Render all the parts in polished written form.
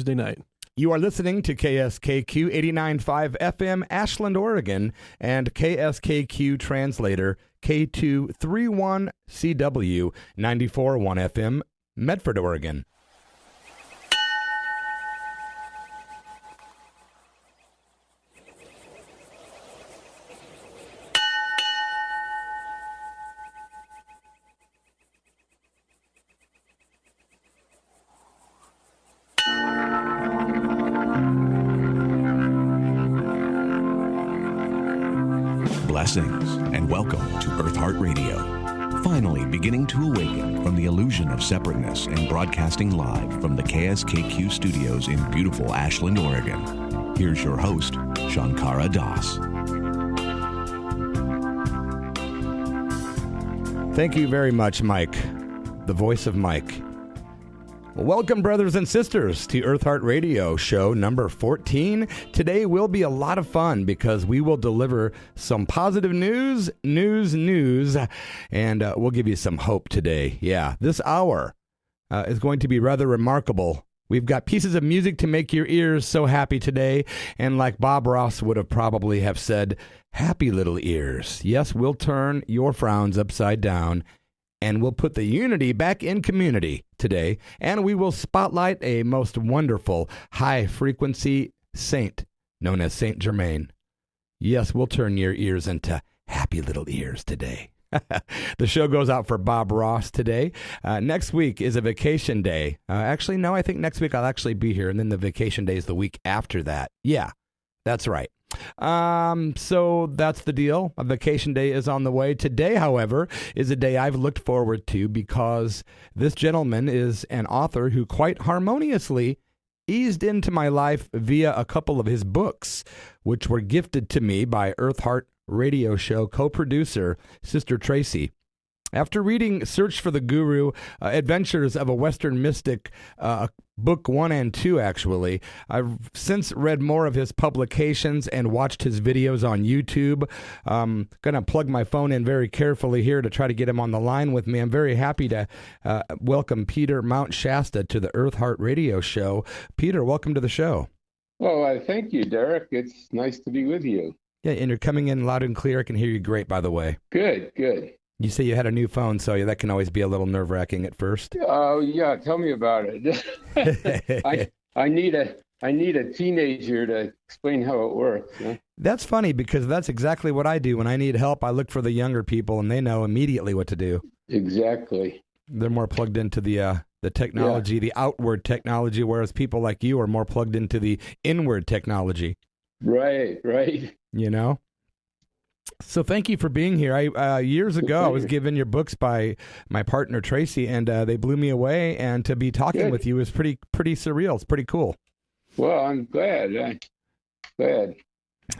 Tuesday night. You are listening to KSKQ 89.5 FM, Ashland, Oregon, and KSKQ translator K231CW 94.1 FM, Medford, Oregon. Blessings and welcome to EARTHEART Radio. Finally beginning to awaken from the illusion of separateness and broadcasting live from the KSKQ studios in beautiful Ashland, Oregon. Here's your host, Shankara Das. Thank you very much, Mike, the voice of Mike. Well, welcome, brothers and sisters, to EARTHEART Radio Show number 14. Today will be a lot of fun because we will deliver some positive news, and we'll give you some hope today. Yeah, this hour is going to be rather remarkable. We've got pieces of music to make your ears so happy today, and like Bob Ross would have probably have said, happy little ears. Yes, we'll turn your frowns upside down, and we'll put the unity back in community today, and we will spotlight a most wonderful high-frequency saint known as Saint Germain. Yes, we'll turn your ears into happy little ears today. The show goes out for Bob Ross today. Next week is a vacation day. Actually, no, I think next week I'll actually be here, and then the vacation day is the week after that. Yeah, that's right. So that's the deal. A vacation day is on the way. Today, however, is a day I've looked forward to because this gentleman is an author who quite harmoniously eased into my life via a couple of his books, which were gifted to me by EARTHEART Radio Show co-producer Sister Tracy. After reading Search for the Guru, Adventures of a Western Mystic, book 1 and 2, actually, I've since read more of his publications and watched his videos on YouTube. I'm going to plug my phone in very carefully here to try to get him on the line with me. I'm very happy to welcome Peter Mount Shasta to the EARTHEART Radio Show. Peter, welcome to the show. Well, thank you, Derek. It's nice to be with you. Yeah, and you're coming in loud and clear. I can hear you great, by the way. Good. You say you had a new phone, so that can always be a little nerve-wracking at first. Oh, yeah. Tell me about it. I need a teenager to explain how it works. Huh? That's funny because that's exactly what I do. When I need help, I look for the younger people, and they know immediately what to do. Exactly. They're more plugged into the technology, the outward technology, whereas people like you are more plugged into the inward technology. Right. You know? So thank you for being here. Years ago, I was given your books by my partner, Tracy, and they blew me away. And to be talking with you is pretty surreal. It's pretty cool. Well, I'm glad.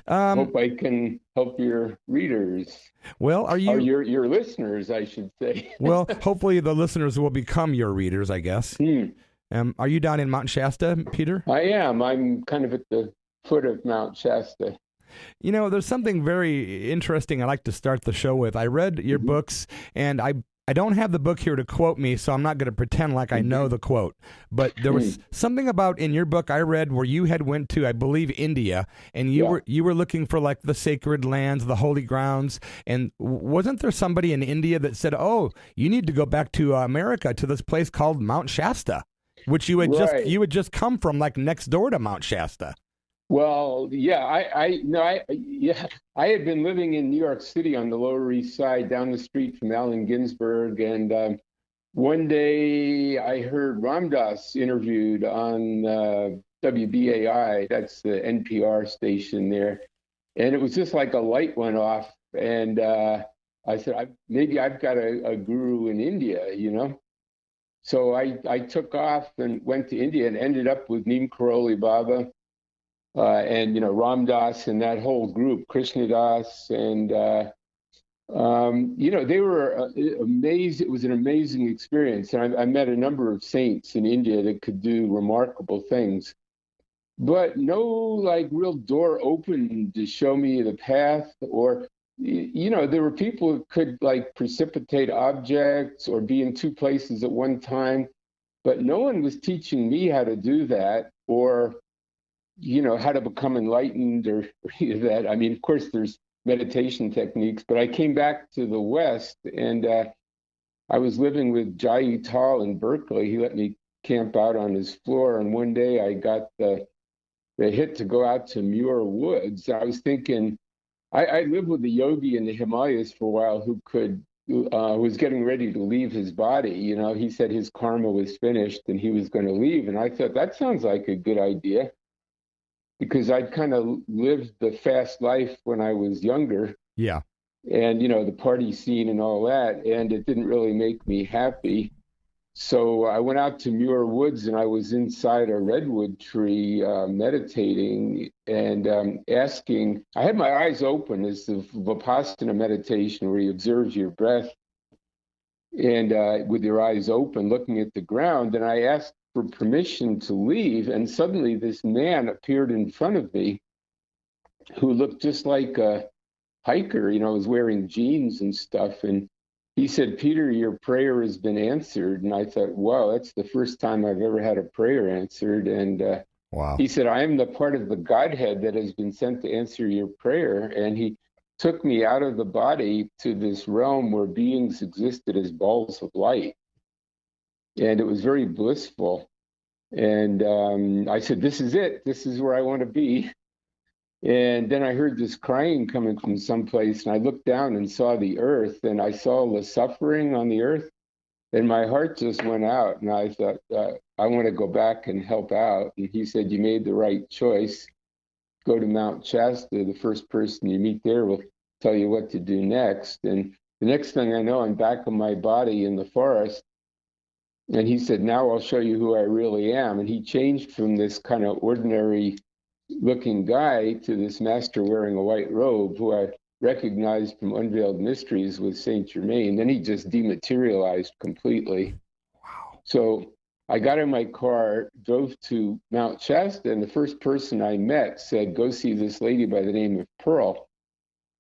Hope I can help your readers. Well, or your listeners, I should say. Well, hopefully the listeners will become your readers, I guess. Are you down in Mount Shasta, Peter? I am. I'm kind of at the foot of Mount Shasta. You know, there's something very interesting I'd like to start the show with. I read your books, and I don't have the book here to quote me, so I'm not going to pretend like I know the quote. But there was something about in your book I read where you had went to, I believe, India, and you were looking for like the sacred lands, the holy grounds. And wasn't there somebody in India that said, "Oh, you need to go back to America to this place called Mount Shasta," which you had just come from, like next door to Mount Shasta? Well, yeah, I had been living in New York City on the Lower East Side, down the street from Allen Ginsberg, and one day I heard Ram Dass interviewed on WBAI, that's the NPR station there, and it was just like a light went off, and I said, maybe I've got a guru in India, you know? So I took off and went to India and ended up with Neem Karoli Baba. And, you know, Ram Dass and that whole group, Krishna Das, and, you know, they were amazing. It was an amazing experience. And I met a number of saints in India that could do remarkable things. But no, like, real door opened to show me the path. Or, you know, there were people who could, like, precipitate objects or be in two places at one time. But no one was teaching me how to do that, or, how to become enlightened or any of that. I mean, of course, there's meditation techniques, but I came back to the West, and I was living with Jai Tal in Berkeley. He let me camp out on his floor, and one day I got the hit to go out to Muir Woods. I was thinking, I lived with a yogi in the Himalayas for a while who was getting ready to leave his body. He said his karma was finished and he was going to leave. And I thought, that sounds like a good idea, because I'd kind of lived the fast life when I was younger. Yeah. And, the party scene and all that. And it didn't really make me happy. So I went out to Muir Woods, and I was inside a redwood tree meditating and asking. I had my eyes open. It's the Vipassana meditation where you observe your breath and with your eyes open, looking at the ground. And I asked for permission to leave, and suddenly this man appeared in front of me who looked just like a hiker, was wearing jeans and stuff. And he said, "Peter, your prayer has been answered." And I thought, wow, that's the first time I've ever had a prayer answered. And wow. He said, "I am the part of the Godhead that has been sent to answer your prayer." And he took me out of the body to this realm where beings existed as balls of light. And it was very blissful. And I said, "This is it. This is where I want to be." And then I heard this crying coming from someplace, and I looked down and saw the earth, and I saw the suffering on the earth, and my heart just went out, and I thought, I want to go back and help out. And he said, "You made the right choice. Go to Mount Shasta. The first person you meet there will tell you what to do next." And the next thing I know, I'm back in my body in the forest. And he said, "Now I'll show you who I really am." And he changed from this kind of ordinary looking guy to this master wearing a white robe, who I recognized from Unveiled Mysteries with Saint Germain. Then he just dematerialized completely. Wow. So I got in my car, drove to Mount Shasta, and the first person I met said, "Go see this lady by the name of Pearl."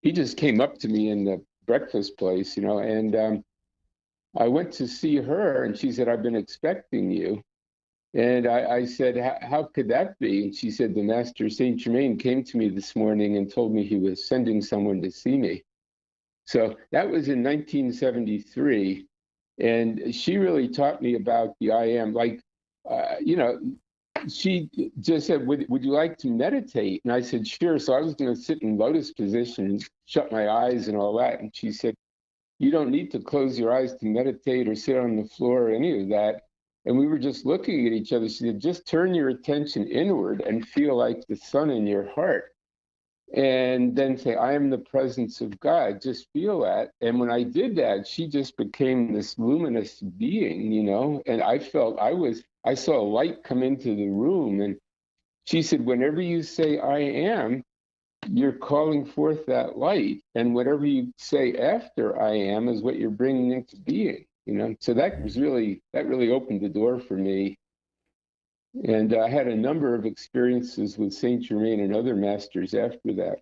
He just came up to me in the breakfast place, and I went to see her, and she said, "I've been expecting you." And I said, "How could that be?" And she said, "The Master Saint Germain came to me this morning and told me he was sending someone to see me." So that was in 1973. And she really taught me about the I am. She just said, would you like to meditate? And I said, sure. So I was going to sit in lotus position and shut my eyes and all that. And she said, "You don't need to close your eyes to meditate or sit on the floor or any of that." And we were just looking at each other. She said, "Just turn your attention inward and feel like the sun in your heart. And then say, I am the presence of God." Just feel that. And when I did that, she just became this luminous being, and I felt I saw a light come into the room. And she said, "Whenever you say I am, you're calling forth that light. And whatever you say after I am is what you're bringing into being." So that really opened the door for me. And I had a number of experiences with Saint Germain and other masters after that.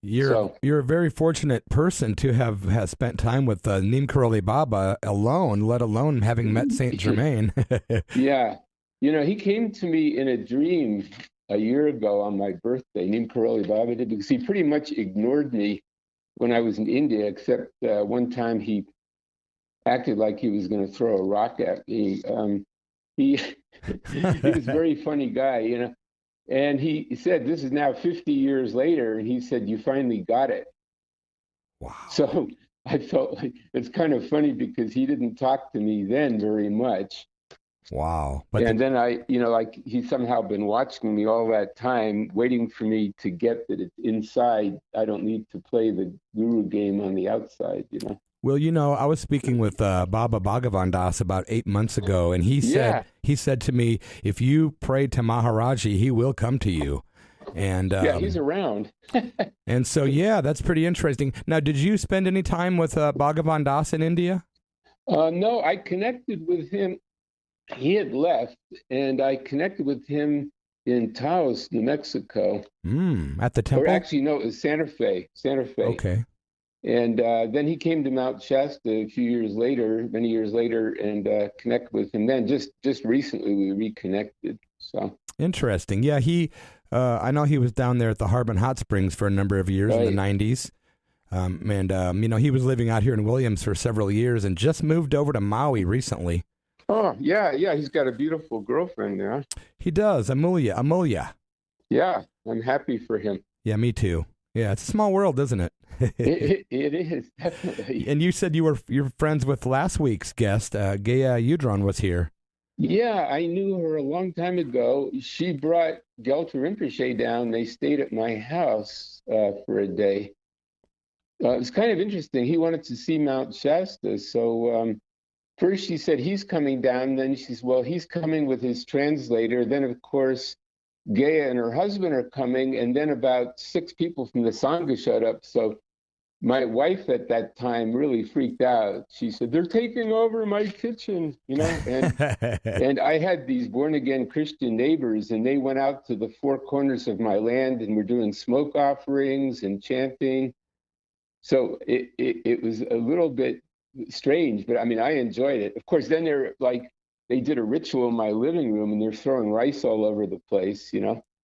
You're a very fortunate person to have spent time with Neem Karoli Baba alone, let alone having met Saint Germain. Yeah. He came to me in a dream a year ago on my birthday. Neem Karoli Baba did, because he pretty much ignored me when I was in India, except one time he acted like he was going to throw a rock at me. He was a very funny guy, And he said, this is now 50 years later, and he said, "You finally got it." Wow. So I felt like it's kind of funny, because he didn't talk to me then very much. Wow. And then he's somehow been watching me all that time, waiting for me to get that it's inside. I don't need to play the guru game on the outside, Well, I was speaking with Baba Bhagavan Das about 8 months ago, and he said to me, "If you pray to Maharaji, he will come to you." And yeah, he's around. And so, that's pretty interesting. Now, did you spend any time with Bhagavan Das in India? No, I connected with him. He had left, and I connected with him in Taos, New Mexico. At the temple? Or actually, no, it was Santa Fe. Okay. And then he came to Mount Shasta many years later, and connected with him then. Just recently we reconnected. So interesting. Yeah, I know he was down there at the Harbin Hot Springs for a number of years in the 90s. He was living out here in Williams for several years and just moved over to Maui recently. Oh, yeah. He's got a beautiful girlfriend there. He does, Amelia. Yeah, I'm happy for him. Yeah, me too. Yeah, it's a small world, isn't it? It is, definitely. And you said you're friends with last week's guest, Gaia Udron was here. Yeah, I knew her a long time ago. She brought Gelter Rinpoche down. They stayed at my house for a day. It was kind of interesting. He wanted to see Mount Shasta. So first she said he's coming down. Then she says, well, he's coming with his translator. Then, of course, Gaia and her husband are coming. And then about 6 people from the Sangha showed up. So my wife at that time really freaked out. She said, they're taking over my kitchen, and I had these born-again Christian neighbors, and they went out to the 4 corners of my land and were doing smoke offerings and chanting. So it was a little bit strange, but I mean, I enjoyed it. Of course, then they did a ritual in my living room, and they're throwing rice all over the place,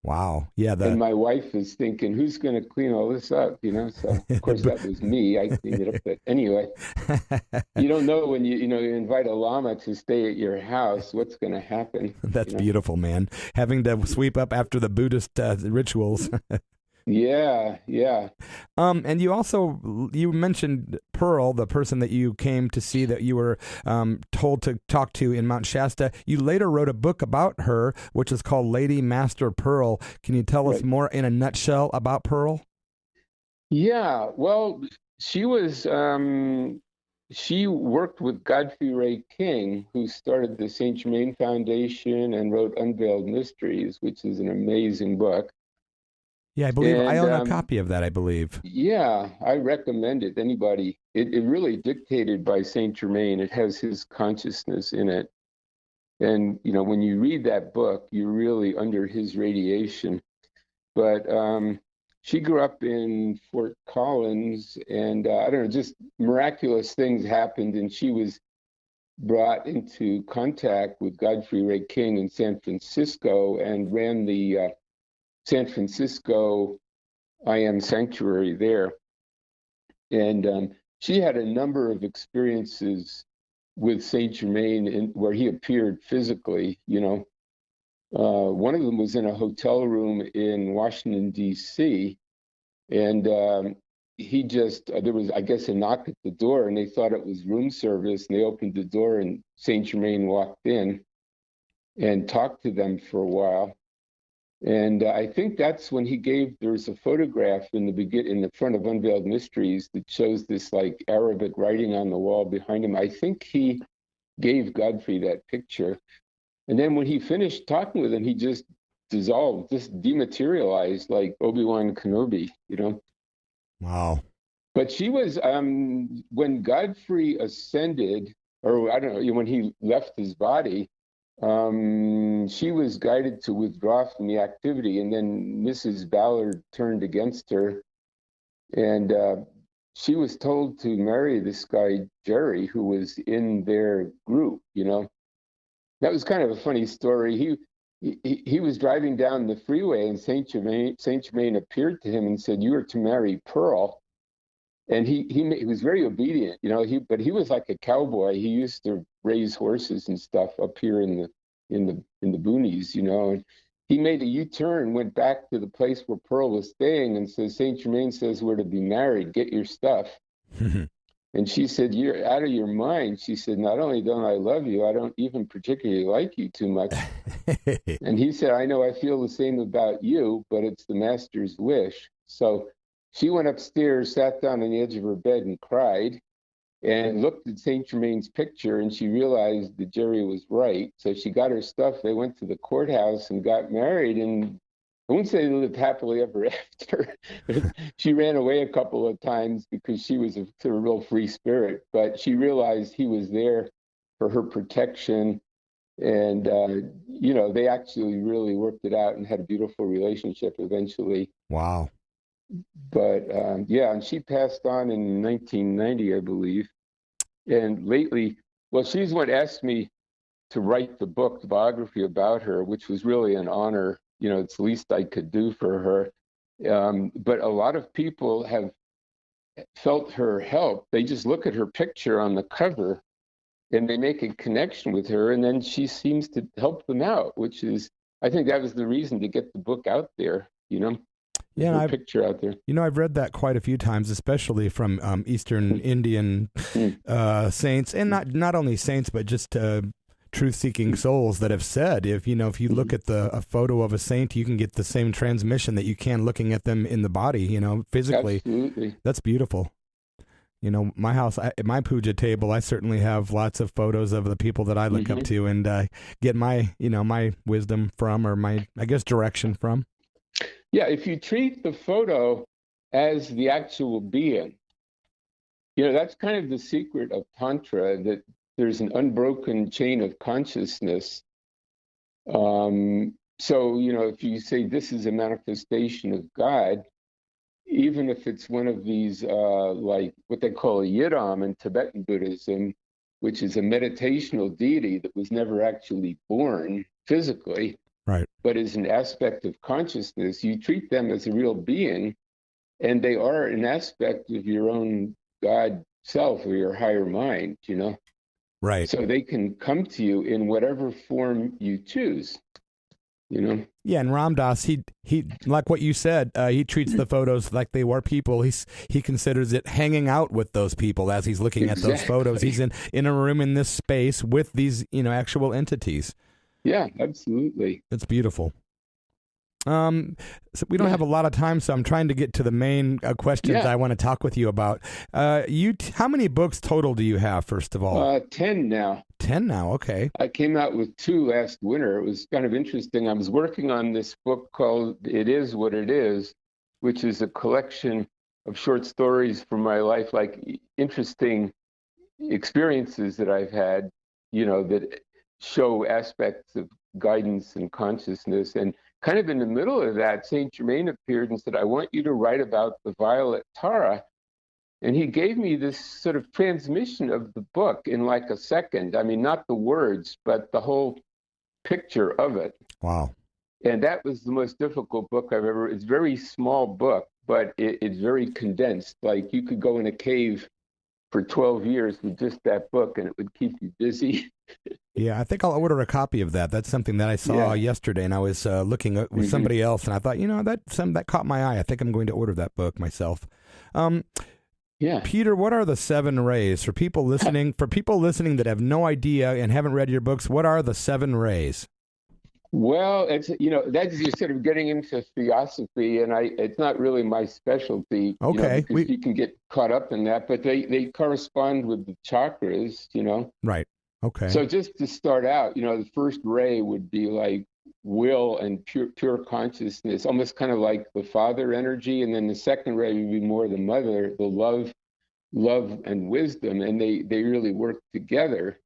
Wow. Yeah. And my wife is thinking, who's going to clean all this up? So of course that was me. I cleaned it up. But anyway, you don't know when you invite a lama to stay at your house, what's going to happen. That's beautiful, man. Having to sweep up after the Buddhist rituals. Yeah. And you mentioned Pearl, the person that you came to see that you were told to talk to in Mount Shasta. You later wrote a book about her, which is called Lady Master Pearl. Can you tell us more in a nutshell about Pearl? Yeah, well, she was, she worked with Godfrey Ray King, who started the Saint Germain Foundation and wrote Unveiled Mysteries, which is an amazing book. Yeah, I believe I own a copy of that, I believe. Yeah, I recommend it. Anybody. It really dictated by Saint Germain. It has his consciousness in it. And, when you read that book, you're really under his radiation. But she grew up in Fort Collins, and I don't know, just miraculous things happened. And she was brought into contact with Godfrey Ray King in San Francisco and ran the San Francisco I Am Sanctuary there. And she had a number of experiences with Saint Germain where he appeared physically, One of them was in a hotel room in Washington, D.C., and there was, I guess, a knock at the door, and they thought it was room service, and they opened the door, and Saint Germain walked in and talked to them for a while. And I think that's when there's a photograph in the front of Unveiled Mysteries that shows this like Arabic writing on the wall behind him. I think he gave Godfrey that picture. And then when he finished talking with him, he just dissolved, just dematerialized like Obi-Wan Kenobi, Wow. But she was, when Godfrey ascended, or I don't know, when he left his body, she was guided to withdraw from the activity, and then Mrs. Ballard turned against her, and she was told to marry this guy Jerry, who was in their group. That was kind of a funny story. He was driving down the freeway, and Saint Germain appeared to him and said, "You are to marry Pearl." And he was very obedient, but he was like a cowboy. He used to raise horses and stuff up here in the boonies, And he made a U-turn, went back to the place where Pearl was staying, and says, Saint Germain says we're to be married. Get your stuff. And she said, "You're out of your mind." She said, "Not only don't I love you, I don't even particularly like you too much." And he said, "I know, I feel the same about you, but it's the master's wish." So she went upstairs, sat down on the edge of her bed and cried, and looked at Saint Germain's picture, and she realized that Jerry was right. So she got her stuff. They went to the courthouse and got married, and I wouldn't say they lived happily ever after. She ran away a couple of times because she was a real free spirit, but she realized he was there for her protection. And, they actually really worked it out and had a beautiful relationship eventually. Wow. But and she passed on in 1990, I believe. And lately, well, she's what asked me to write the book, the biography about her, which was really an honor. It's the least I could do for her. But a lot of people have felt her help. They just look at her picture on the cover and they make a connection with her, and then she seems to help them out, which is, I think that was the reason to get the book out there, Yeah, her picture out there. I've read that quite a few times, especially from Eastern Indian saints, and not only saints, but just truth-seeking souls that have said, if you look at a photo of a saint, you can get the same transmission that you can looking at them in the body, physically. Absolutely. That's beautiful. My house, my puja table, I certainly have lots of photos of the people that I look up to and get my, my wisdom from, or my, I guess, direction from. Yeah, if you treat the photo as the actual being, that's kind of the secret of Tantra, that there's an unbroken chain of consciousness. So, if you say this is a manifestation of God, even if it's one of these, like what they call a yidam in Tibetan Buddhism, which is a meditational deity that was never actually born physically, right, but is an aspect of consciousness, you treat them as a real being, and they are an aspect of your own God self or your higher mind, Right. So they can come to you in whatever form you choose, Yeah, and Ram Dass, he like what you said, he treats the photos like they were people. He considers it hanging out with those people as he's looking at those photos. He's in a room in this space with these, actual entities. Yeah, absolutely. It's beautiful. So we don't have a lot of time, so I'm trying to get to the main questions I want to talk with you about. How many books total do you have, first of all? 10 now. 10 now, okay. I came out with 2 last winter. It was kind of interesting. I was working on this book called It Is What It Is, which is a collection of short stories from my life, like interesting experiences that I've had, that show aspects of guidance and consciousness. And kind of in the middle of that, Saint Germain appeared and said, I want you to write about the violet Tara. And he gave me this sort of transmission of the book in like a second. I mean, not the words, but the whole picture of it. Wow. And that was the most difficult book I've ever, it's a very small book, but it's very condensed. Like you could go in a cave for 12 years with just that book and it would keep you busy. Yeah, I think I'll order a copy of that. That's something that I saw yesterday, and I was looking at with somebody else, and I thought, that caught my eye. I think I'm going to order that book myself. Peter, what are the 7 rays for people listening? For people listening that have no idea and haven't read your books, what are the 7 rays? Well, it's that's you're sort of getting into theosophy, and it's not really my specialty. Okay, because you can get caught up in that, but they correspond with the chakras. Right. Okay. So just to start out, the first ray would be like will and pure consciousness, almost kind of like the father energy, and then the second ray would be more the mother, the love and wisdom, and they really work together.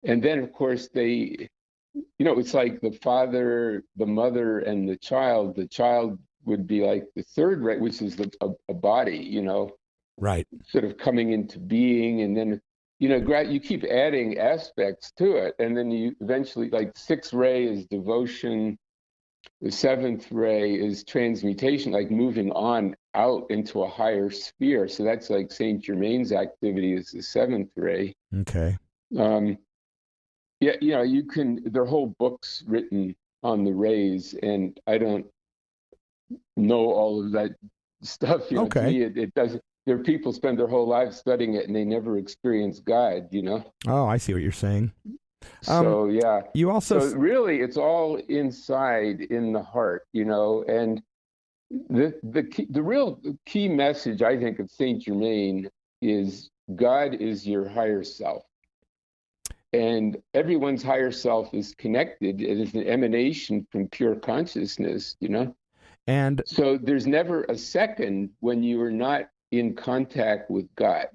And then of course it's like the father, the mother, and the child. The child would be like the third ray, which is a body, right, sort of coming into being, and then you keep adding aspects to it, and then you eventually, like 6th ray is devotion, the 7th ray is transmutation, like moving on out into a higher sphere. So that's like Saint Germain's activity is the 7th ray. Okay. You can. There are whole books written on the rays, and I don't know all of that stuff. Okay. To me, it doesn't. There are people spend their whole lives studying it and they never experience God, Oh, I see what you're saying. So, You also... So really, it's all inside in the heart, and the real key message, I think, of Saint Germain is God is your higher self. And everyone's higher self is connected. It is an emanation from pure consciousness, And so there's never a second when you are not in contact with God.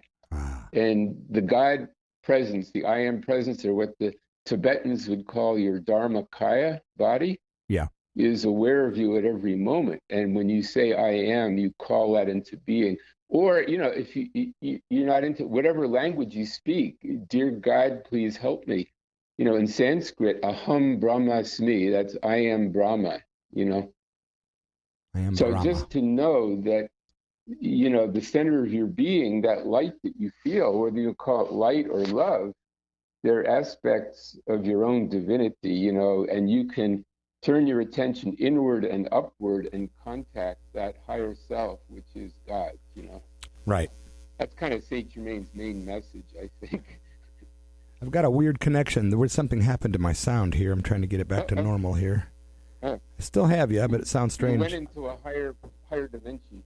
And the God presence, the I am presence, or what the Tibetans would call your Dharmakaya body, is aware of you at every moment. And when you say I am, you call that into being. Or, if you're not into whatever language you speak, dear God, please help me. in Sanskrit, aham brahmasmi, that's I am Brahma, I am So Brahma. just to know that, the center of your being, that light that you feel, whether you call it light or love, they're aspects of your own divinity, and you can turn your attention inward and upward and contact that higher self, which is God, Right. That's kind of Saint Germain's main message, I think. I've got a weird connection. There was something happened to my sound here. I'm trying to get it back to normal here. I still have you, but it sounds strange. You went into a higher dimension.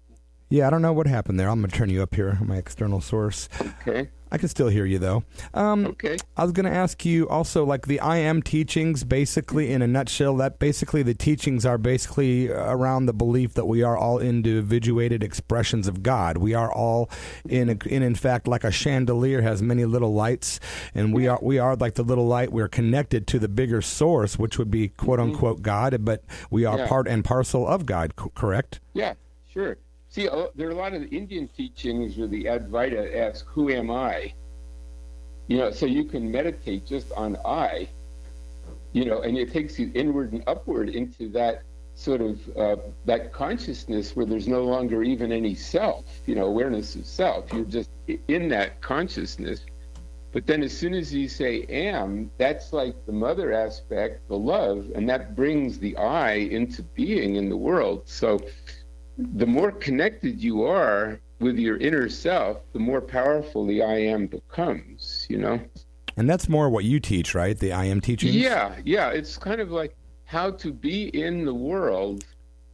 Yeah, I don't know what happened there. I'm going to turn you up here on my external source. Okay. I can still hear you, though. Okay. I was going to ask you also, like the I am teachings, basically, in a nutshell, that basically the teachings are basically around the belief that we are all individuated expressions of God. We are all, in fact, like a chandelier has many little lights, and we are like the little light. We're connected to the bigger source, which would be, quote-unquote, God, but we are part and parcel of God, correct? Yeah, sure. See, there are a lot of the Indian teachings where the Advaita asks, who am I? So you can meditate just on I, and it takes you inward and upward into that sort of, that consciousness where there's no longer even any self, awareness of self. You're just in that consciousness. But then as soon as you say am, that's like the mother aspect, the love, and that brings the I into being in the world. So the more connected you are with your inner self, the more powerful the I am becomes, And that's more what you teach, right? The I am teachings? Yeah. It's kind of like how to be in the world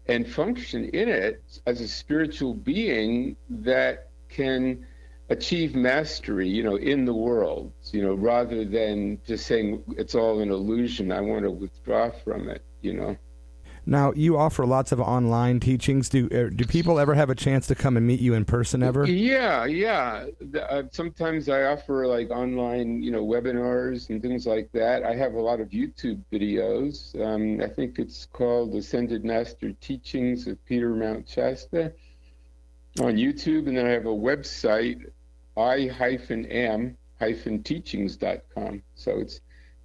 and function in it as a spiritual being that can achieve mastery, in the world, rather than just saying it's all an illusion. I want to withdraw from it, Now, you offer lots of online teachings. Do people ever have a chance to come and meet you in person ever? Yeah. Sometimes I offer like online, webinars and things like that. I have a lot of YouTube videos. I think it's called Ascended Master Teachings of Peter Mount Shasta on YouTube. And then I have a website, I-am-teachings.com. So it's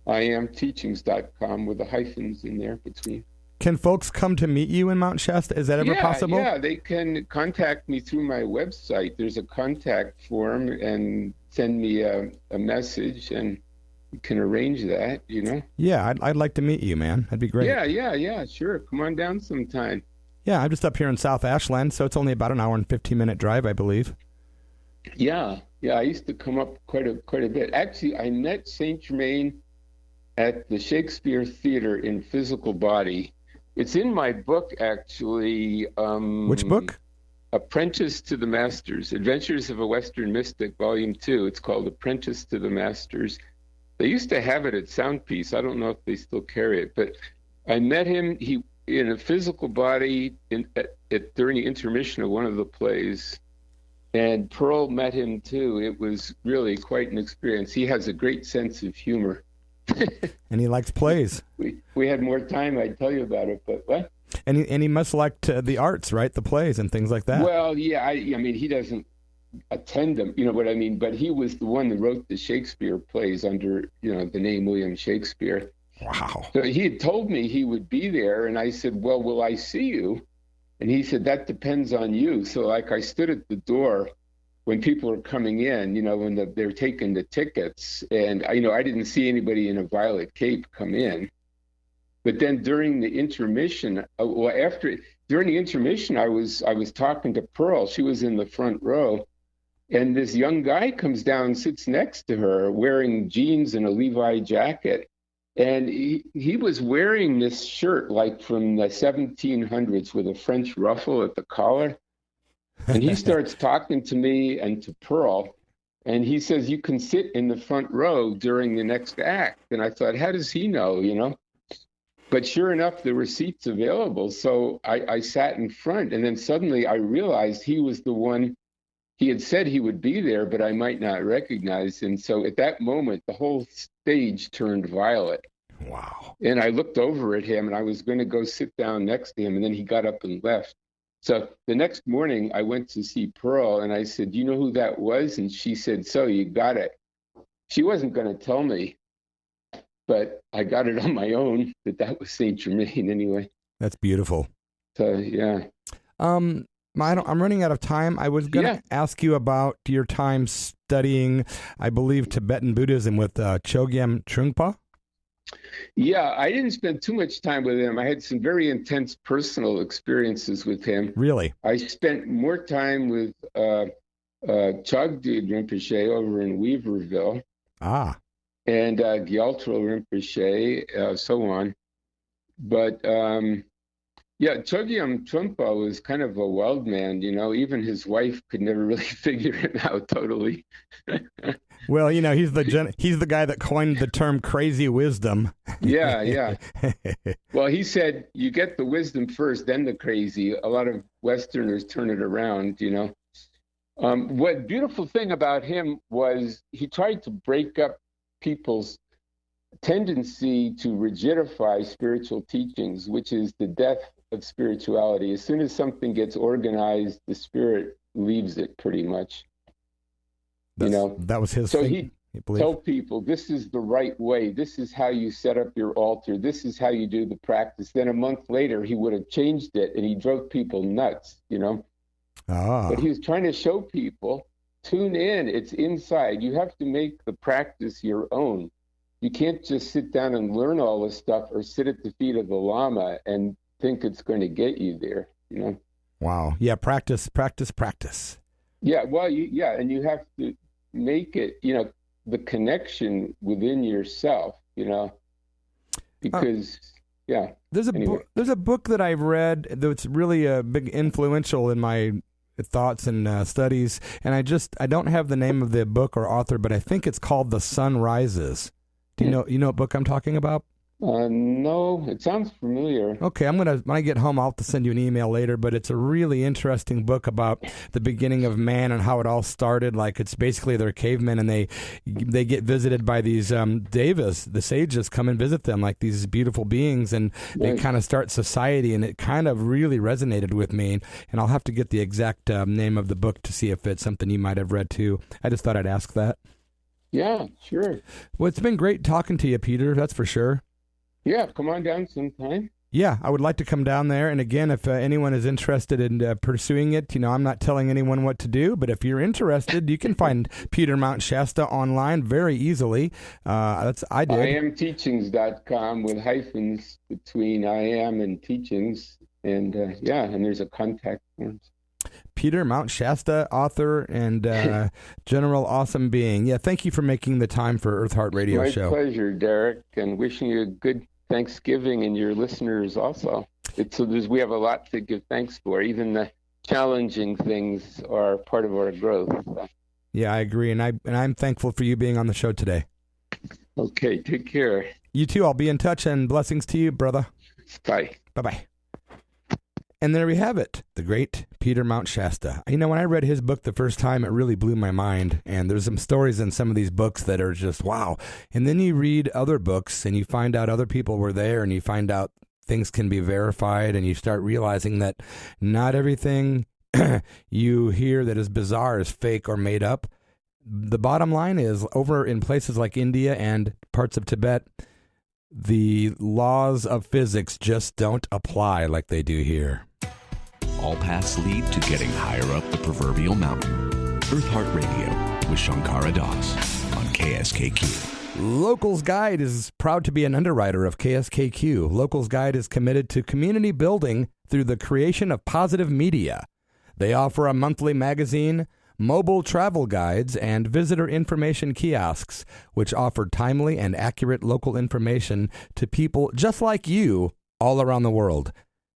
iamteachings.com with the hyphens in there between. Can folks come to meet you in Mount Shasta? Is that ever possible? Yeah, they can contact me through my website. There's a contact form and send me a message, and you can arrange that, Yeah, I'd like to meet you, man. That'd be great. Yeah, sure. Come on down sometime. Yeah, I'm just up here in South Ashland, so it's only about an hour and 15-minute drive, I believe. Yeah, I used to come up quite a bit. Actually, I met Saint Germain at the Shakespeare Theater in physical body. It's in my book, actually. Which book? Apprentice to the Masters, Adventures of a Western Mystic, Volume 2. It's called Apprentice to the Masters. They used to have it at Soundpiece. I don't know if they still carry it, but I met him in a physical body during the intermission of one of the plays, and Pearl met him too. It was really quite an experience. He has a great sense of humor. And he likes plays. We had more time, I'd tell you about it, but what? And he must like the arts, right? The plays and things like that. Well, yeah, I mean, he doesn't attend them, you know what I mean? But he was the one that wrote the Shakespeare plays under, the name William Shakespeare. Wow. So he had told me he would be there, and I said, well, will I see you? And he said, that depends on you. So like I stood at the door when people are coming in, when they're taking the tickets, and I didn't see anybody in a violet cape come in. But then during the intermission, during the intermission, I was talking to Pearl. She was in the front row, and this young guy comes down and sits next to her wearing jeans and a Levi jacket. And he was wearing this shirt like from the 1700s with a French ruffle at the collar. And he starts talking to me and to Pearl, and he says, you can sit in the front row during the next act. And I thought, how does he know, But sure enough, there were seats available. So I sat in front, and then suddenly I realized he was the one. He had said he would be there, but I might not recognize him. So at that moment, the whole stage turned violet. Wow. And I looked over at him, and I was going to go sit down next to him, and then he got up and left. So the next morning, I went to see Pearl, and I said, do you know who that was? And she said, so you got it. She wasn't going to tell me. but I got it on my own that was Saint Germain anyway. That's beautiful. So, yeah. I'm running out of time. I was going to ask you about your time studying, I believe, Tibetan Buddhism with Chogyam Trungpa. Yeah, I didn't spend too much time with him. I had some very intense personal experiences with him. Really? I spent more time with Chogdud Rinpoche over in Weaverville. Ah. And Gyaltro Rinpoche, so on. But Chogyam Trungpa was kind of a wild man, even his wife could never really figure him out totally. Well, he's the guy that coined the term crazy wisdom. Yeah. Well, he said, you get the wisdom first, then the crazy. A lot of Westerners turn it around, What beautiful thing about him was he tried to break up people's tendency to rigidify spiritual teachings, which is the death of spirituality. As soon as something gets organized, the spirit leaves it pretty much. That was his thing. So he told people, this is the right way. This is how you set up your altar. This is how you do the practice. Then a month later, he would have changed it, and he drove people nuts, But he was trying to show people, tune in. It's inside. You have to make the practice your own. You can't just sit down and learn all this stuff or sit at the feet of the Lama and think it's going to get you there, Wow. Yeah, practice. Yeah, well, and you have to make it, the connection within yourself, because, There's a book that I've read that's really a big influential in my thoughts and studies, and I don't have the name of the book or author, but I think it's called The Sun Rises. Do you know what book I'm talking about? No, it sounds familiar. Okay, when I get home, I'll have to send you an email later, but it's a really interesting book about the beginning of man and how it all started. Like, it's basically they're cavemen, and they get visited by these devas, the sages come and visit them, like these beautiful beings, and they kind of start society, and it kind of really resonated with me, and I'll have to get the exact name of the book to see if it's something you might have read too. I just thought I'd ask that. Yeah, sure. Well, it's been great talking to you, Peter, that's for sure. Yeah, come on down sometime. Yeah, I would like to come down there. And again, if anyone is interested in pursuing it, I'm not telling anyone what to do, but if you're interested, you can find Peter Mount Shasta online very easily. I did. IamTeachings.com with hyphens between I am and teachings. And and there's a contact form. Peter Mount Shasta, author and general awesome being. Yeah, thank you for making the time for Earth Heart Radio Show. My pleasure, Derek, and wishing you a good Thanksgiving and your listeners also. We have a lot to give thanks for. Even the challenging things are part of our growth. Yeah, I agree, and I'm thankful for you being on the show today. Okay, take care. You too. I'll be in touch, and blessings to you, brother. Bye. Bye-bye. And there we have it, the great Peter Mount Shasta. When I read his book the first time, it really blew my mind. And there's some stories in some of these books that are just, wow. And then you read other books and you find out other people were there and you find out things can be verified and you start realizing that not everything you hear that is bizarre is fake or made up. The bottom line is, over in places like India and parts of Tibet, the laws of physics just don't apply like they do here. All paths lead to getting higher up the proverbial mountain. Earth Heart Radio with Shankara Das on KSKQ. Locals Guide is proud to be an underwriter of KSKQ. Locals Guide is committed to community building through the creation of positive media. They offer a monthly magazine, mobile travel guides, and visitor information kiosks, which offer timely and accurate local information to people just like you all around the world.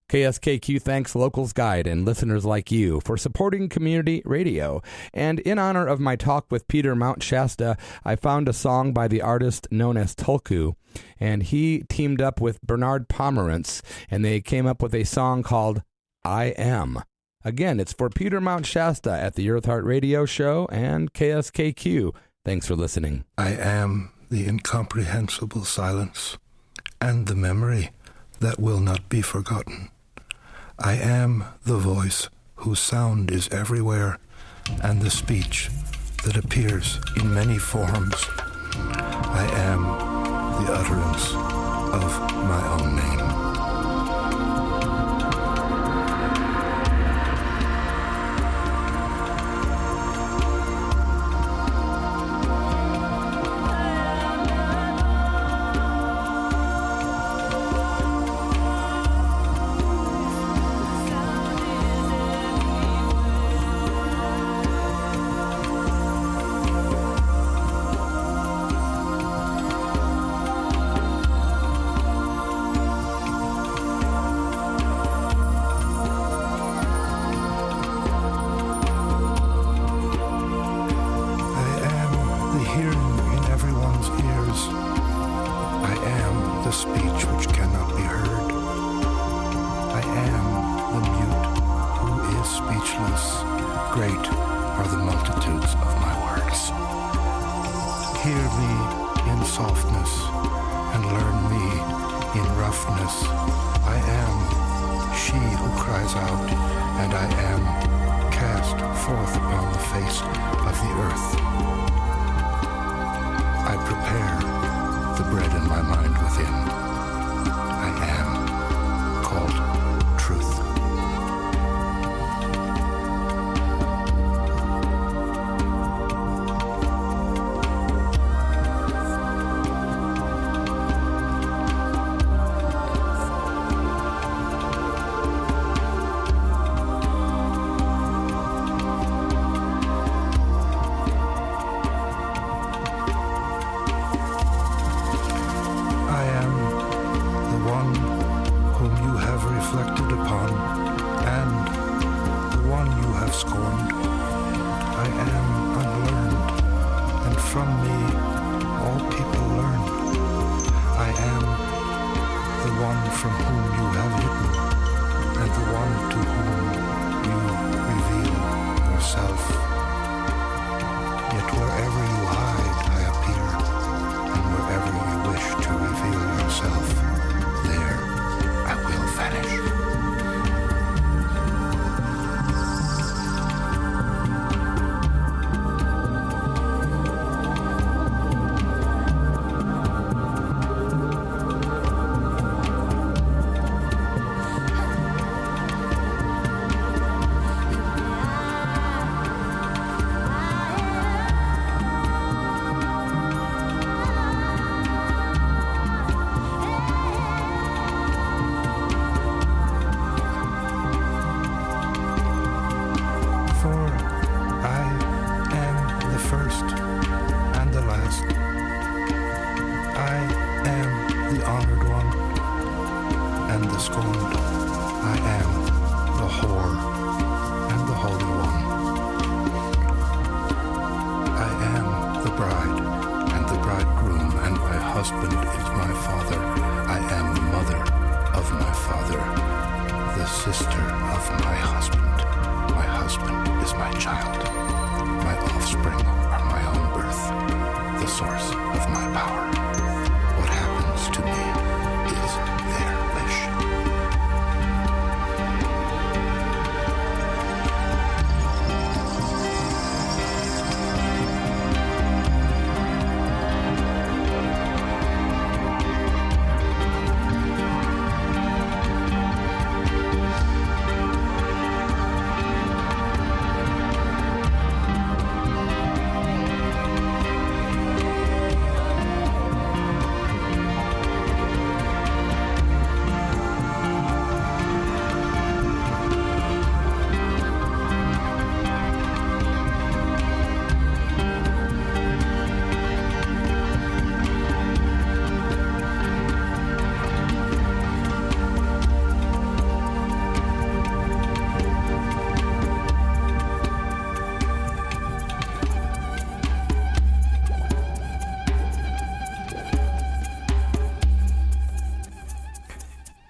KSKQ thanks Locals Guide and listeners like you for supporting community radio. And in honor of my talk with Peter Mount Shasta, I found a song by the artist known as Tulku, and he teamed up with Bernard Pomerantz, and they came up with a song called I Am. Again, it's for Peter Mount Shasta at the Earth Heart Radio Show and KSKQ. Thanks for listening. I am the incomprehensible silence and the memory that will not be forgotten. I am the voice whose sound is everywhere and the speech that appears in many forms. I am the utterance of my own name.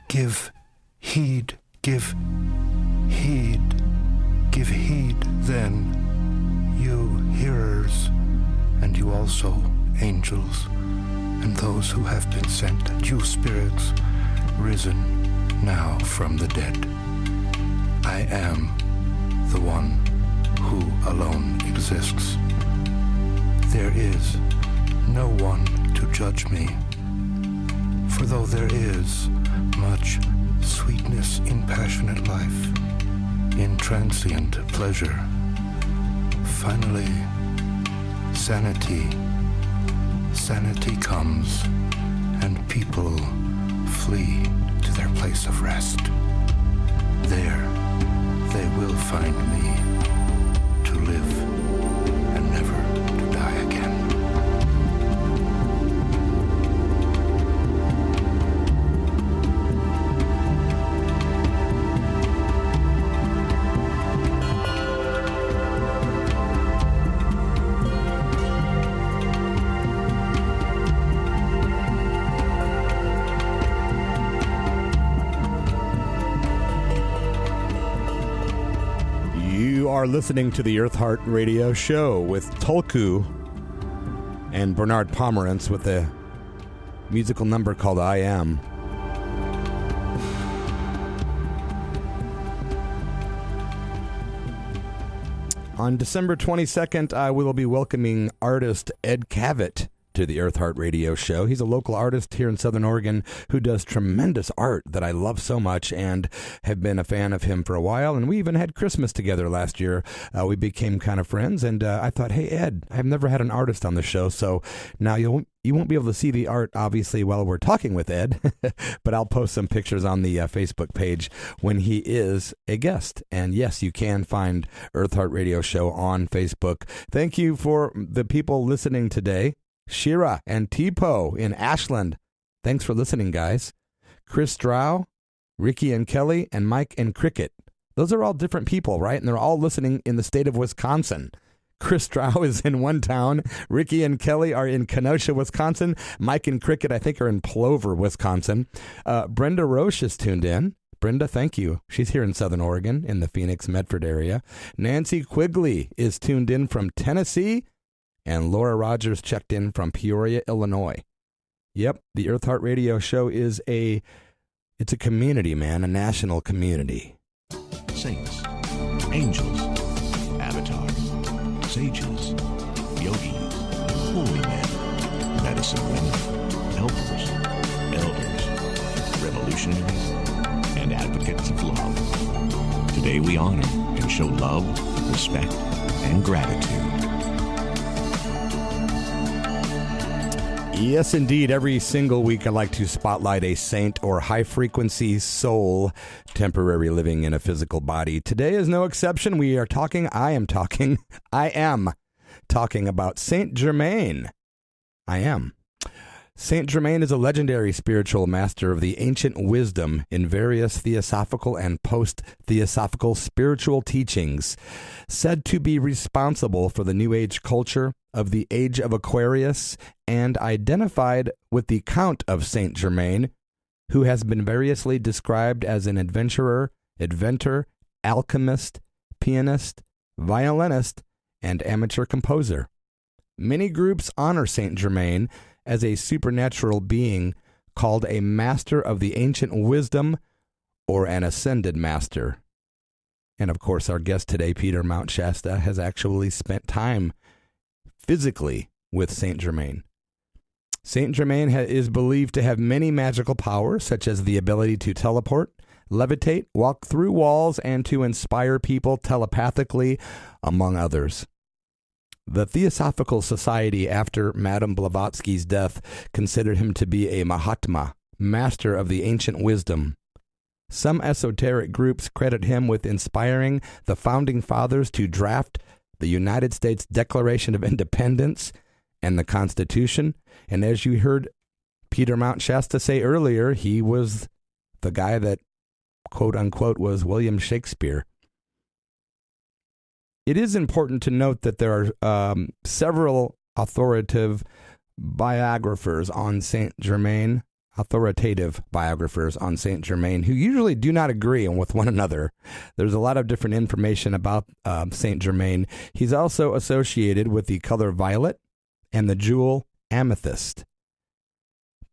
Give heed, give heed, give heed then, you hearers, and you also, angels, and those who have been sent, and you spirits, risen now from the dead. I am the one who alone exists. There is no one to judge me, For though there is much sweetness in passionate life, in transient pleasure, finally sanity comes, and people flee to their place of rest. There they will find me, to live and never to die again. You are listening to the EARTHEART Radio Show with Tulku and Bernard Pomerantz with a musical number called I Am. On December 22nd, I will be welcoming artist Ed Cavett to the EARTHEART Radio Show. He's a local artist here in Southern Oregon who does tremendous art that I love so much and have been a fan of him for a while. And we even had Christmas together last year. We became kind of friends, and I thought, hey, Ed, I've never had an artist on the show, so now you won't be able to see the art, obviously, while we're talking with Ed, but I'll post some pictures on the Facebook page when he is a guest. And yes, you can find EARTHEART Radio Show on Facebook. Thank you for the people listening today. Shira and Tipo in Ashland. Thanks for listening, guys. Chris Drow, Ricky and Kelly, and Mike and Cricket. Those are all different people, right? And they're all listening in the state of Wisconsin. Chris Drow is in one town. Ricky and Kelly are in Kenosha, Wisconsin. Mike and Cricket, I think, are in Plover, Wisconsin. Brenda Roche is tuned in. Brenda, thank you. She's here in Southern Oregon in the Phoenix, Medford area. Nancy Quigley is tuned in from Tennessee. And Laura Rogers checked in from Peoria, Illinois. Yep, the EARTHEART Radio Show is it's a community, man, a national community. Saints, angels, avatars, sages, yogis, holy men, medicine women, helpers, elders, revolutionaries, and advocates of love. Today we honor and show love, respect, and gratitude. Yes, indeed. Every single week I like to spotlight a saint or high-frequency soul temporary living in a physical body. Today is no exception. I am talking about Saint Germain. Saint Germain is a legendary spiritual master of the ancient wisdom in various theosophical and post-theosophical spiritual teachings, said to be responsible for the New Age culture of the Age of Aquarius, and identified with the Count of Saint Germain, who has been variously described as an adventurer, inventor, alchemist, pianist, violinist, and amateur composer. Many groups honor Saint Germain as a supernatural being called a master of the ancient wisdom or an ascended master. And of course, our guest today, Peter Mount Shasta, has actually spent time physically with Saint Germain. Saint Germain is believed to have many magical powers, such as the ability to teleport, levitate, walk through walls, and to inspire people telepathically, among others. The Theosophical Society, after Madame Blavatsky's death, considered him to be a Mahatma, master of the ancient wisdom. Some esoteric groups credit him with inspiring the founding fathers to draft the United States Declaration of Independence and the Constitution. And as you heard Peter Mount Shasta say earlier, he was the guy that, quote unquote, was William Shakespeare. It is important to note that there are several authoritative biographers on Saint Germain, who usually do not agree with one another. There's a lot of different information about Saint Germain. He's also associated with the color violet and the jewel amethyst.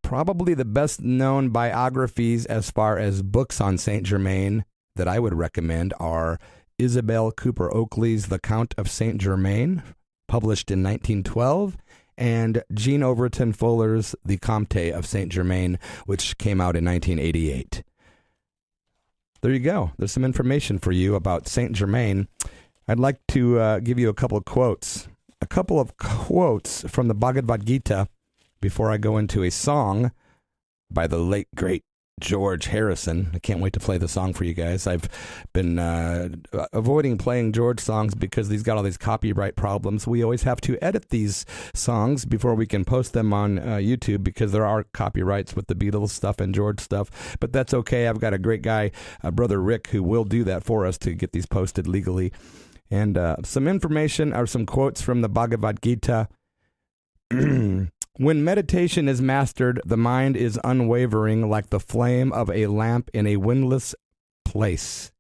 Probably the best known biographies as far as books on Saint Germain that I would recommend are Isabel Cooper Oakley's The Count of Saint Germain, published in 1912, and Jean Overton Fuller's The Comte of Saint Germain, which came out in 1988. There you go. There's some information for you about Saint Germain. I'd like to give you a couple of quotes. A couple of quotes from the Bhagavad Gita before I go into a song by the late, great George Harrison. I can't wait to play the song for you guys. I've been avoiding playing George songs because he's got all these copyright problems. We always have to edit these songs before we can post them on YouTube because there are copyrights with the Beatles stuff and George stuff. But that's okay. I've got a great guy, Brother Rick, who will do that for us to get these posted legally. And some information or some quotes from the Bhagavad Gita. When meditation is mastered, the mind is unwavering like the flame of a lamp in a windless place.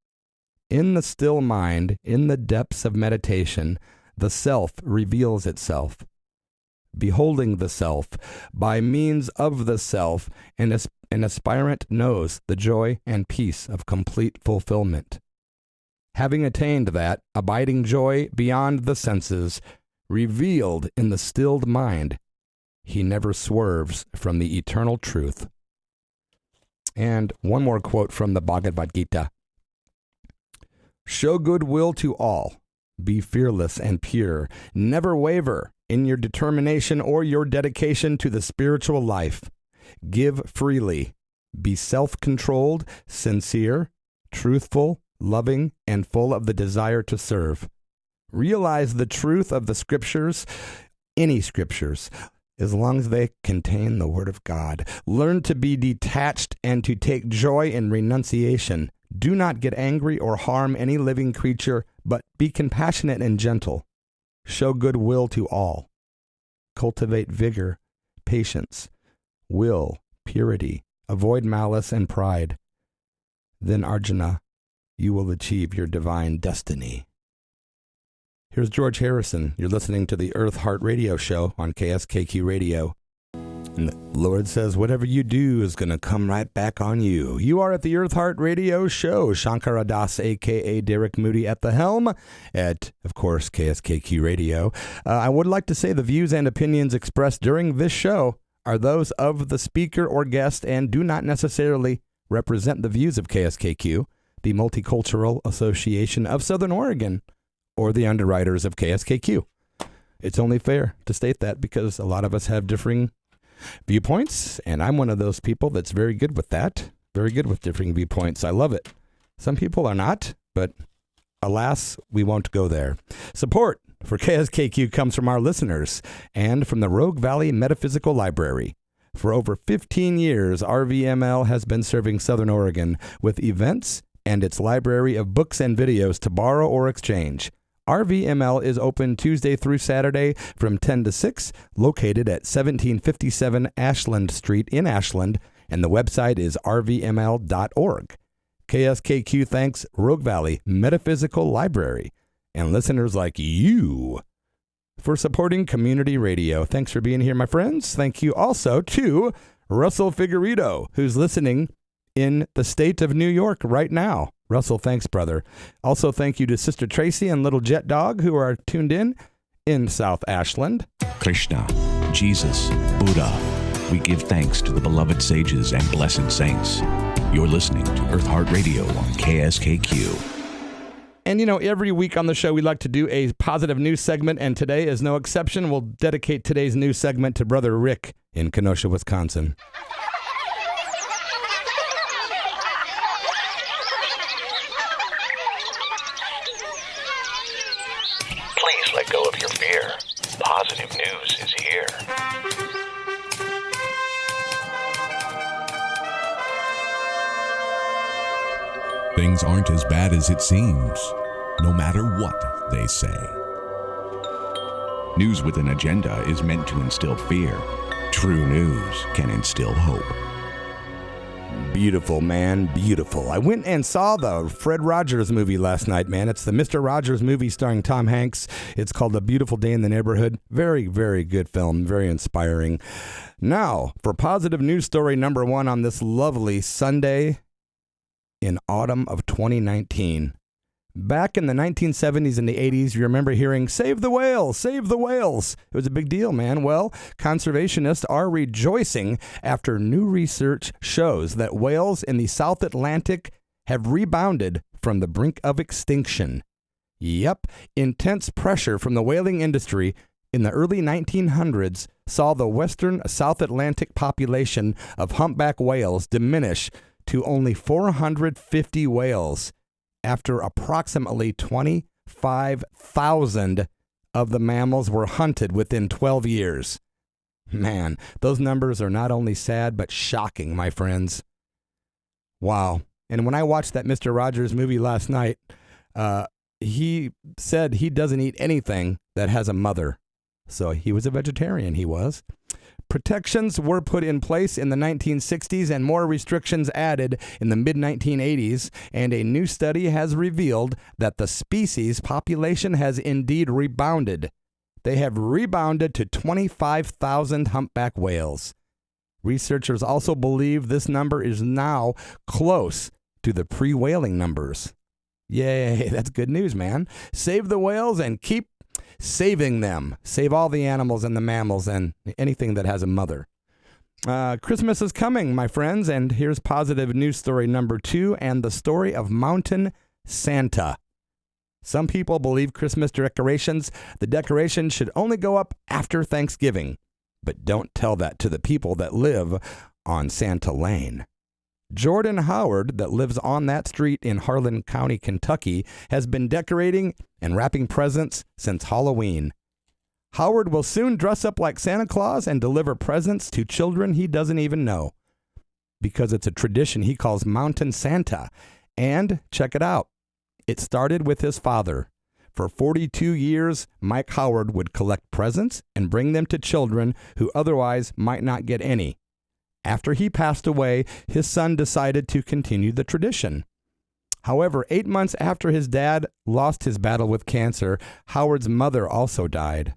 In the still mind, in the depths of meditation, the self reveals itself. Beholding the self, by means of the self, an aspirant knows the joy and peace of complete fulfillment. Having attained that abiding joy beyond the senses, revealed in the stilled mind, he never swerves from the eternal truth. And one more quote from the Bhagavad Gita. Show goodwill to all. Be fearless and pure. Never waver in your determination or your dedication to the spiritual life. Give freely. Be self-controlled, sincere, truthful, loving, and full of the desire to serve. Realize the truth of the scriptures, any scriptures, as long as they contain the Word of God. Learn to be detached and to take joy in renunciation. Do not get angry or harm any living creature, but be compassionate and gentle. Show goodwill to all. Cultivate vigor, patience, will, purity. Avoid malice and pride. Then, Arjuna, you will achieve your divine destiny. Here's George Harrison. You're listening to the Earth Heart Radio Show on KSKQ Radio. And the Lord says, whatever you do is going to come right back on you. You are at the Earth Heart Radio Show. Shankara Das, a.k.a. Derek Moody, at the helm at, of course, KSKQ Radio. I would like to say the views and opinions expressed during this show are those of the speaker or guest and do not necessarily represent the views of KSKQ, the Multicultural Association of Southern Oregon, or the underwriters of KSKQ. It's only fair to state that because a lot of us have differing viewpoints, and I'm one of those people that's very good with that, very good with differing viewpoints. I love it. Some people are not, but alas, we won't go there. Support for KSKQ comes from our listeners and from the Rogue Valley Metaphysical Library. For over 15 years, RVML has been serving Southern Oregon with events and its library of books and videos to borrow or exchange. RVML is open Tuesday through Saturday from 10 to 6, located at 1757 Ashland Street in Ashland, and the website is rvml.org. KSKQ thanks Rogue Valley Metaphysical Library and listeners like you for supporting community radio. Thanks for being here, my friends. Thank you also to Russell Figueredo, who's listening in the state of New York right now. Russell, thanks, brother. Also, thank you to Sister Tracy and Little Jet Dog, who are tuned in South Ashland. Krishna, Jesus, Buddha, we give thanks to the beloved sages and blessed saints. You're listening to Earth Heart Radio on KSKQ. And, you know, every week on the show, we like to do a positive news segment, and today is no exception. We'll dedicate today's news segment to Brother Rick in Kenosha, Wisconsin. Please let go of your fear. Positive news is here. Things aren't as bad as it seems, no matter what they say. News with an agenda is meant to instill fear. True news can instill hope. Beautiful, man. Beautiful. I went and saw the Fred Rogers movie last night, man. It's the Mr. Rogers movie starring Tom Hanks. It's called A Beautiful Day in the Neighborhood. Very, very good film. Very inspiring. Now, for positive news story number one on this lovely Sunday in autumn of 2019. Back in the 1970s and the 80s, you remember hearing, "Save the whales, save the whales." It was a big deal, man. Well, conservationists are rejoicing after new research shows that whales in the South Atlantic have rebounded from the brink of extinction. Yep, intense pressure from the whaling industry in the early 1900s saw the western South Atlantic population of humpback whales diminish to only 450 whales after approximately 25,000 of the mammals were hunted within 12 years. Man, those numbers are not only sad, but shocking, my friends. Wow. And when I watched that Mr. Rogers movie last night, he said he doesn't eat anything that has a mother. So he was a vegetarian, he was. Protections were put in place in the 1960s and more restrictions added in the mid-1980s, and a new study has revealed that the species population has indeed rebounded. They have rebounded to 25,000 humpback whales. Researchers also believe this number is now close to the pre-whaling numbers. Yay, that's good news, man. Save the whales and keep saving them. Save all the animals and the mammals and anything that has a mother. Christmas is coming, my friends, and here's positive news story number 2 and the story of Mountain Santa. Some people believe Christmas decorations, the decorations should only go up after Thanksgiving, but don't tell that to the people that live on Santa Lane. Jordan Howard, that lives on that street in Harlan County, Kentucky, has been decorating and wrapping presents since Halloween. Howard will soon dress up like Santa Claus and deliver presents to children he doesn't even know, because it's a tradition he calls Mountain Santa. And check it out. It started with his father. For 42 years, Mike Howard would collect presents and bring them to children who otherwise might not get any. After he passed away, his son decided to continue the tradition. However, 8 months after his dad lost his battle with cancer, Howard's mother also died.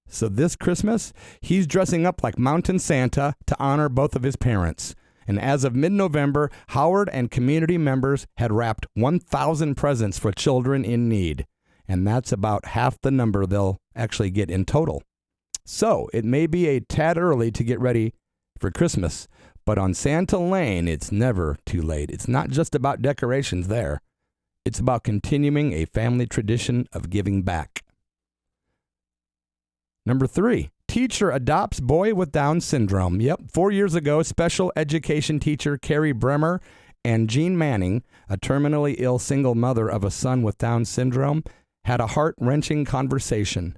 So this Christmas, he's dressing up like Mountain Santa to honor both of his parents. And as of mid-November, Howard and community members had wrapped 1,000 presents for children in need. And that's about half the number they'll actually get in total. So it may be a tad early to get ready for Christmas, but on Santa Lane, it's never too late. It's not just about decorations there. It's about continuing a family tradition of giving back. Number 3, teacher adopts boy with Down syndrome. Yep, 4 years ago, special education teacher Carrie Bremer and Jean Manning, a terminally ill single mother of a son with Down syndrome, had a heart-wrenching conversation.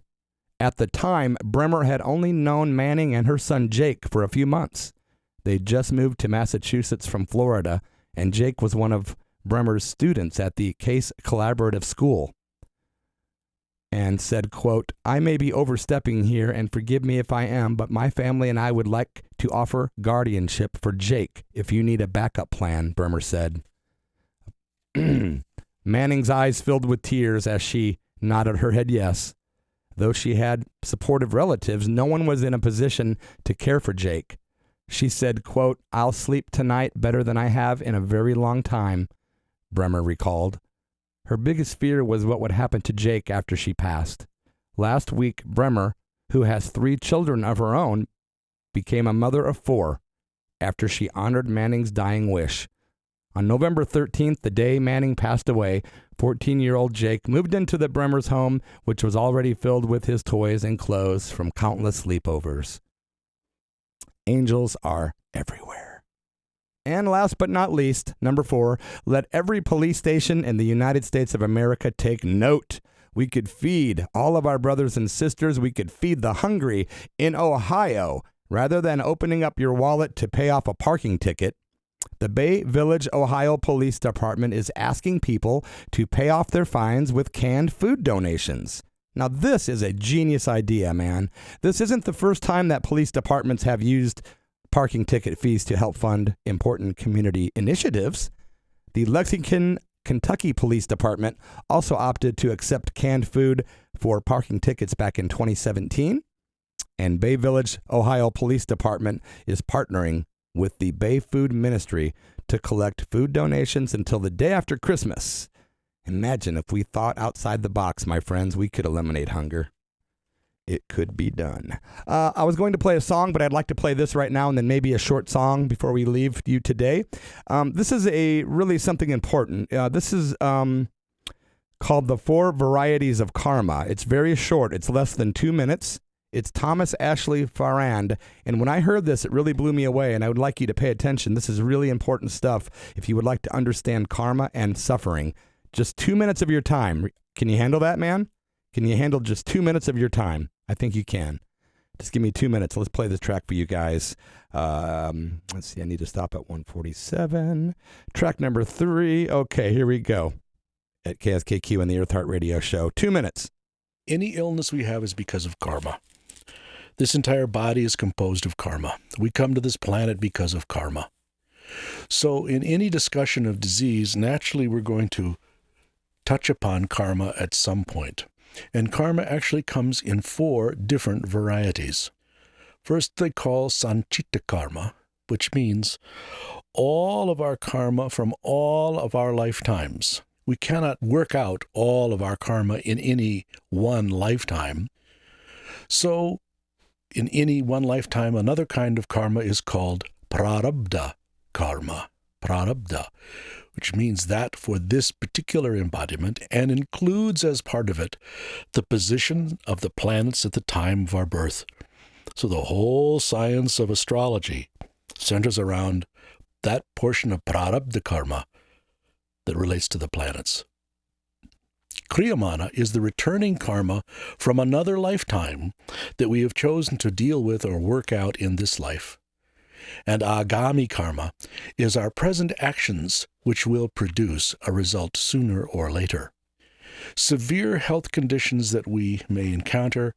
At the time, Bremer had only known Manning and her son Jake for a few months. They'd just moved to Massachusetts from Florida, and Jake was one of Bremer's students at the Case Collaborative School. And said, quote, "I may be overstepping here, and forgive me if I am, but my family and I would like to offer guardianship for Jake if you need a backup plan," Bremer said. Manning's eyes filled with tears as she nodded her head yes. Though she had supportive relatives, no one was in a position to care for Jake. She said, quote, "I'll sleep tonight better than I have in a very long time," Bremer recalled. Her biggest fear was what would happen to Jake after she passed. Last week, Bremer, who has 3 children of her own, became a mother of 4 after she honored Manning's dying wish. On November 13th, the day Manning passed away, 14-year-old Jake moved into the Bremer's home, which was already filled with his toys and clothes from countless sleepovers. Angels are everywhere. And last but not least, number 4, let every police station in the United States of America take note. We could feed all of our brothers and sisters. We could feed the hungry in Ohio. Rather than opening up your wallet to pay off a parking ticket, the Bay Village, Ohio Police Department is asking people to pay off their fines with canned food donations. Now, this is a genius idea, man. This isn't the first time that police departments have used parking ticket fees to help fund important community initiatives. The Lexington, Kentucky Police Department also opted to accept canned food for parking tickets back in 2017. And Bay Village, Ohio Police Department is partnering with the Bay Food Ministry to collect food donations until the day after Christmas. Imagine if we thought outside the box, my friends, we could eliminate hunger. It could be done. I was going to play a song, but I'd like to play this right now and then maybe a short song before we leave you today. This is really something important. This is called The 4 Varieties of Karma. It's very short. It's less than 2 minutes. It's Thomas Ashley Farrand. And when I heard this, it really blew me away, and I would like you to pay attention. This is really important stuff if you would like to understand karma and suffering. Just 2 minutes of your time. Can you handle that, man? Can you handle just 2 minutes of your time? I think you can. Just give me 2 minutes. Let's play this track for you guys. Let's see. I need to stop at 147. Track number 3. Okay, here we go. At KSKQ and the Earth Heart Radio Show. 2 minutes. Any illness we have is because of karma. This entire body is composed of karma. We come to this planet because of karma. So in any discussion of disease, naturally we're going to touch upon karma at some point. And karma actually comes in 4 different varieties. First, they call sanchita karma, which means all of our karma from all of our lifetimes. We cannot work out all of our karma in any one lifetime. So, in any one lifetime, another kind of karma is called prarabdha karma. Prarabdha, which means that for this particular embodiment and includes as part of it the position of the planets at the time of our birth. So the whole science of astrology centers around that portion of prarabdha karma that relates to the planets. Kriyamana is the returning karma from another lifetime that we have chosen to deal with or work out in this life. And agami karma is our present actions which will produce a result sooner or later. Severe health conditions that we may encounter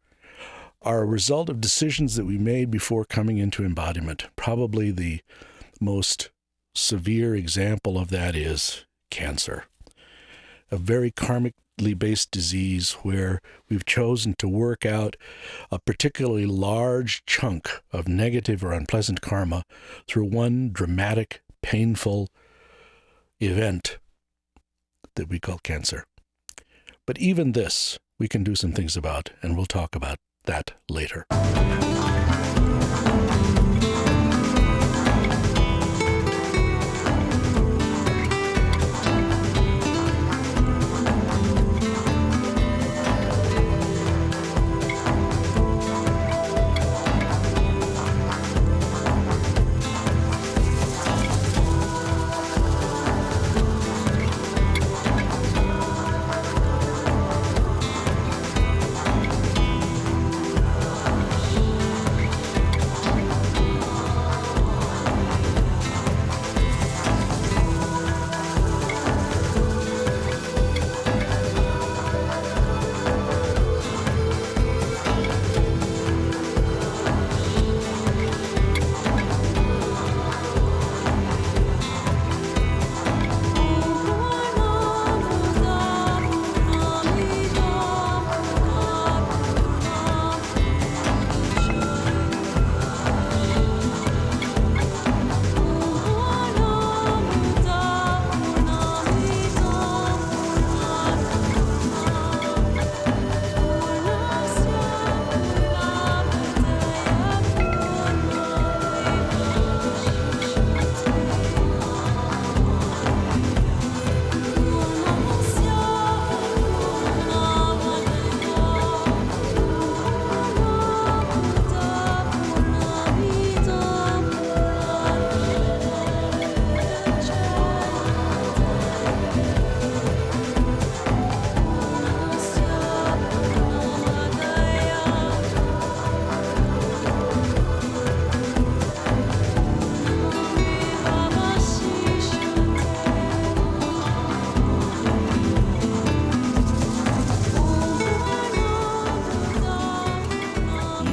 are a result of decisions that we made before coming into embodiment. Probably the most severe example of that is cancer, a very karmically based disease where we've chosen to work out a particularly large chunk of negative or unpleasant karma through one dramatic, painful event that we call cancer. But even this, we can do some things about, and we'll talk about that later.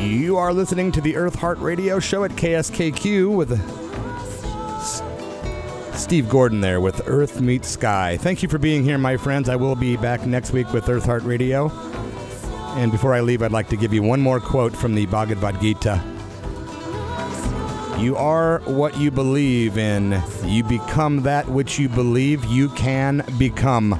You are listening to the Earth Heart Radio Show at KSKQ with Steve Gordon there with Earth Meets Sky. Thank you for being here, my friends. I will be back next week with Earth Heart Radio. And before I leave, I'd like to give you one more quote from the Bhagavad Gita. You are what you believe in. You become that which you believe you can become.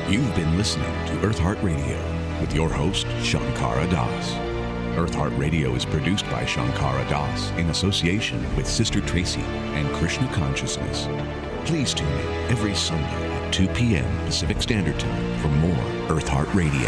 You've been listening to Earth Heart Radio with your host, Shankara Das. Earth Heart Radio is produced by Shankara Das in association with Sister Tracy and Krishna Consciousness. Please tune in every Sunday at 2 p.m. Pacific Standard Time for more Earth Heart Radio.